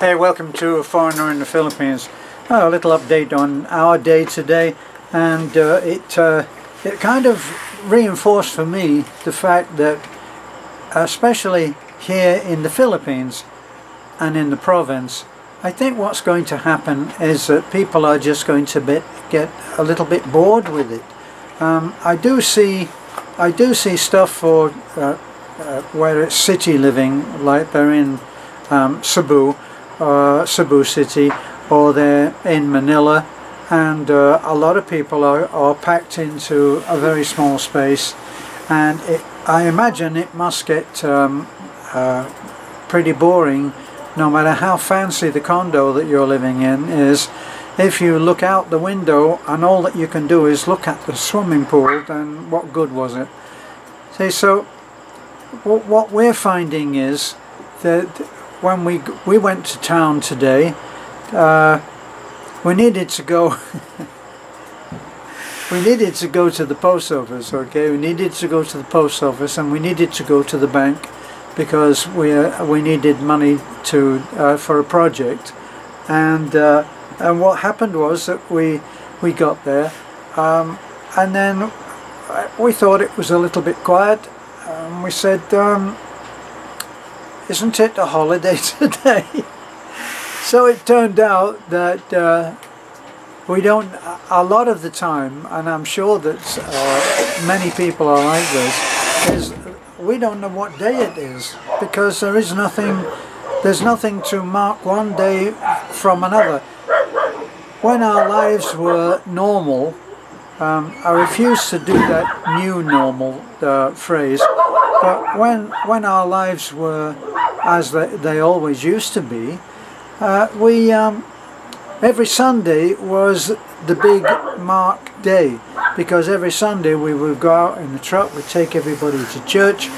Hey, welcome to A Foreigner in the Philippines. A little update on our day today, and it kind of reinforced for me the fact that, especially here in the Philippines and in the province, I think what's going to happen is that people are just going to get a little bit bored with it. I do see stuff for where it's city living, like they're in Cebu City, or they're in Manila, and a lot of people are packed into a very small space, and I imagine it must get pretty boring no matter how fancy the condo that you're living in is. If you look out the window and all that you can do is look at the swimming pool, then what good was it? See, so what we're finding is that when we went to town today, we needed to go to the post office. Okay, we needed to go to the post office, and we needed to go to the bank because we needed money for a project. And what happened was that we got there, and then we thought it was a little bit quiet. We said, isn't it a holiday today? So it turned out that we don't, a lot of the time, and I'm sure that many people are like this, is we don't know what day it is, because there's nothing to mark one day from another. When our lives were normal, I refuse to do that new normal phrase, but when our lives were as they always used to be, every Sunday was the big mark day, because every Sunday we would go out in the truck, we'd take everybody to church,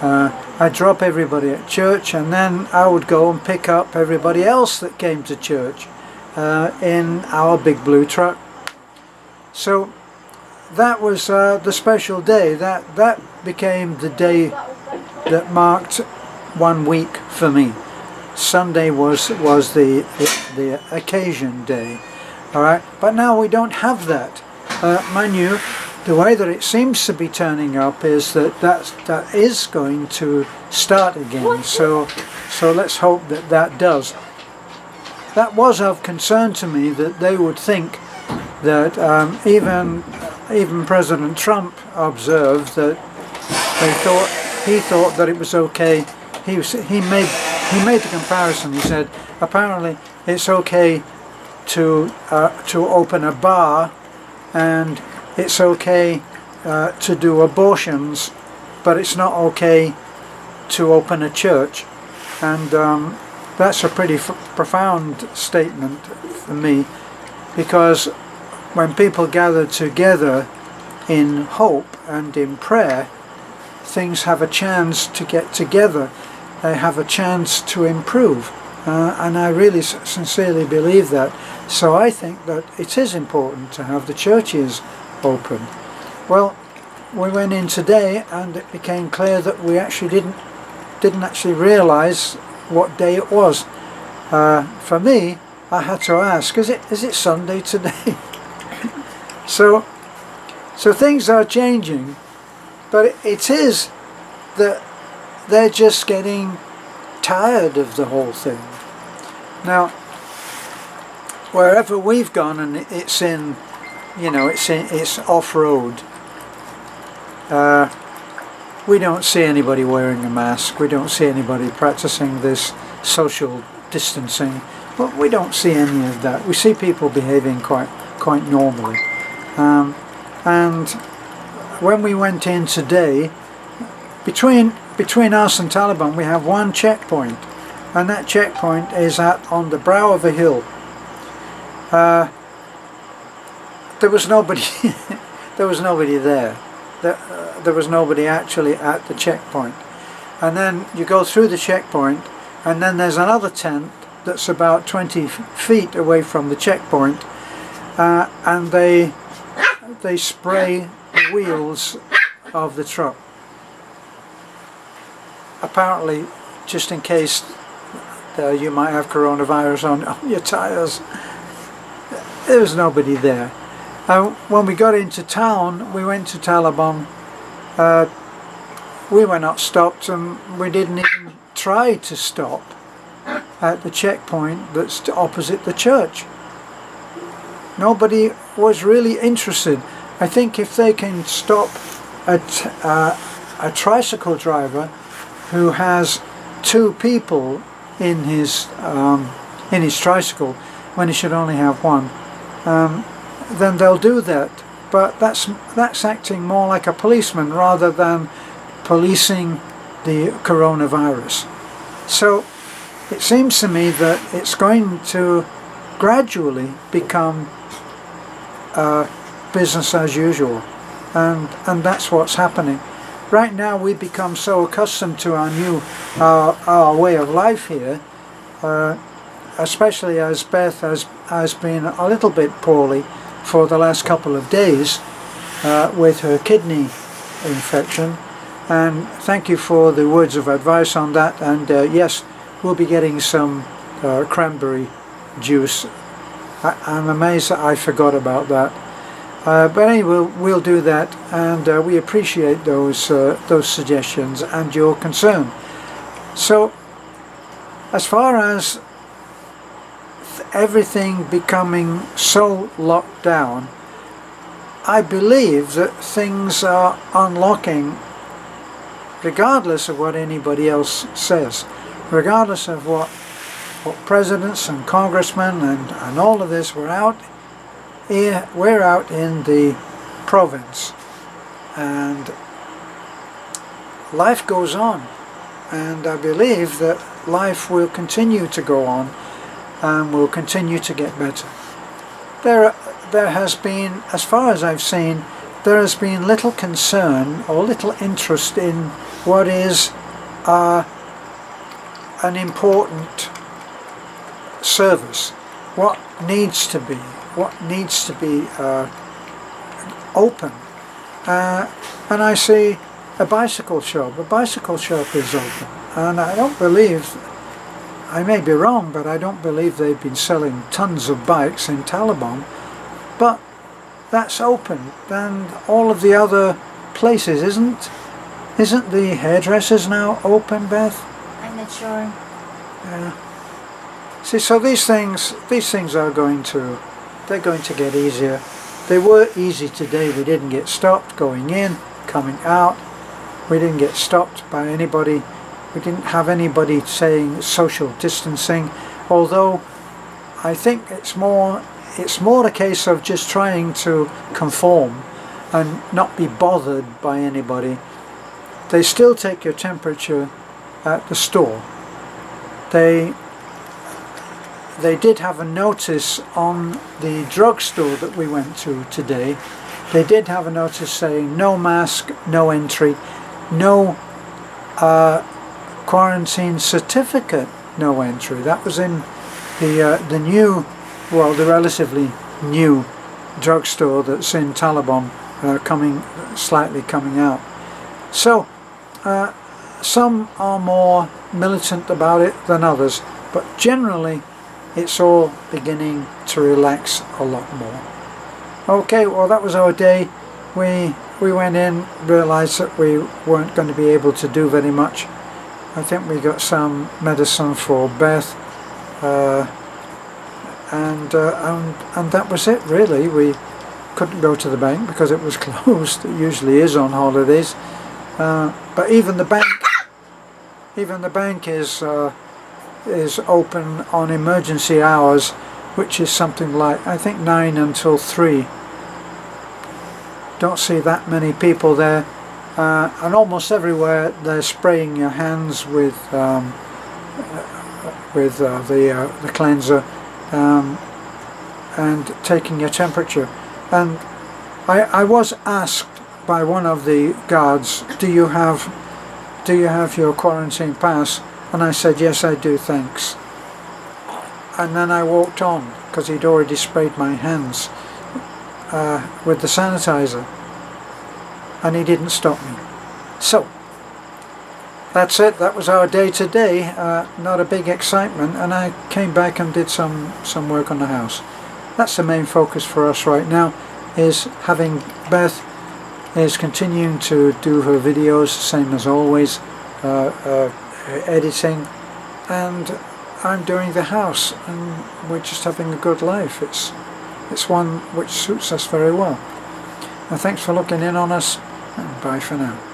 I'd drop everybody at church, and then I would go and pick up everybody else that came to church in our big blue truck. So that was the special day. That became the day that marked 1 week for me. Sunday was the occasion day. All right, but now we don't have that. Mind you, the way that it seems to be turning up is that is going to start again. So let's hope that does. That was of concern to me, that they would think that even President Trump observed that he thought that it was okay. He made the comparison. He said apparently it's okay to open a bar, and it's okay to do abortions, but it's not okay to open a church. And that's a pretty profound statement for me, because when people gather together in hope and in prayer, things have a chance to get together. They have a chance to improve, and I really sincerely believe that. So I think that it is important to have the churches open. Well, we went in today, and it became clear that we actually didn't actually realize what day it was. For me, I had to ask, is it Sunday today? So things are changing, but it is that they're just getting tired of the whole thing. Now, wherever we've gone, and it's off-road, we don't see anybody wearing a mask. We don't see anybody practicing this social distancing. But we don't see any of that. We see people behaving quite normally. And when we went in today, between us and Taliban, we have one checkpoint, and that checkpoint is on the brow of a hill. There was nobody. There was nobody there. There was nobody actually at the checkpoint. And then you go through the checkpoint, and then there's another tent that's about 20 feet away from the checkpoint, and they spray the wheels of the truck. Apparently, just in case you might have coronavirus on your tyres. There was nobody there. When we got into town, we went to Taliban. We were not stopped, and we didn't even try to stop at the checkpoint that's opposite the church. Nobody was really interested. I think if they can stop a tricycle driver who has 2 people in his tricycle when he should only have 1, then they'll do that. But that's acting more like a policeman rather than policing the coronavirus. So it seems to me that it's going to gradually become business as usual, and that's what's happening. Right now we've become so accustomed to our way of life here, especially as Beth has been a little bit poorly for the last couple of days with her kidney infection. And thank you for the words of advice on that, and yes, we'll be getting some cranberry juice. I'm amazed that I forgot about that. But anyway, we'll do that, and we appreciate those suggestions and your concern. So, as far as everything becoming so locked down, I believe that things are unlocking regardless of what anybody else says, regardless of what presidents and congressmen and all of this. We're out in the province, and life goes on, and I believe that life will continue to go on and will continue to get better. There has been, as far as I've seen, there has been little concern or little interest in what is an important service, what needs to be open. And I see a bicycle shop is open, and I don't believe, I may be wrong, but I don't believe they've been selling tons of bikes in Taliban, but that's open. And all of the other places, isn't the hairdressers now open, Beth? I'm not sure. Yeah. See, so these things are going to get easier. They were easy today. We didn't get stopped going in, coming out. We didn't get stopped by anybody. We didn't have anybody saying social distancing, although I think it's more a case of just trying to conform and not be bothered by anybody. They still take your temperature at the store. They did have a notice on the drugstore that we went to today. They did have a notice saying no mask, no entry, no quarantine certificate, no entry. That was in the new, well, the relatively new drugstore that's in Taliban, slightly coming out. So some are more militant about it than others, but generally it's all beginning to relax a lot more. Okay, well, that was our day. We went in, realized that we weren't going to be able to do very much. I think we got some medicine for Beth, and that was it really. We couldn't go to the bank because it was closed. It usually is on holidays, but even the bank is open on emergency hours, which is something like, I think, 9 until 3. Don't see that many people there, and almost everywhere they're spraying your hands with the cleanser, and taking your temperature. And I was asked by one of the guards, do you have your quarantine pass? And I said, yes, I do, thanks. And then I walked on, because he'd already sprayed my hands with the sanitizer, and he didn't stop me. So that's it. That was our day today. Not a big excitement, and I came back and did some work on the house. That's the main focus for us right now, is having Beth is continuing to do her videos, same as always, editing, and I'm doing the house, and we're just having a good life. It's one which suits us very well. And thanks for looking in on us, and bye for now.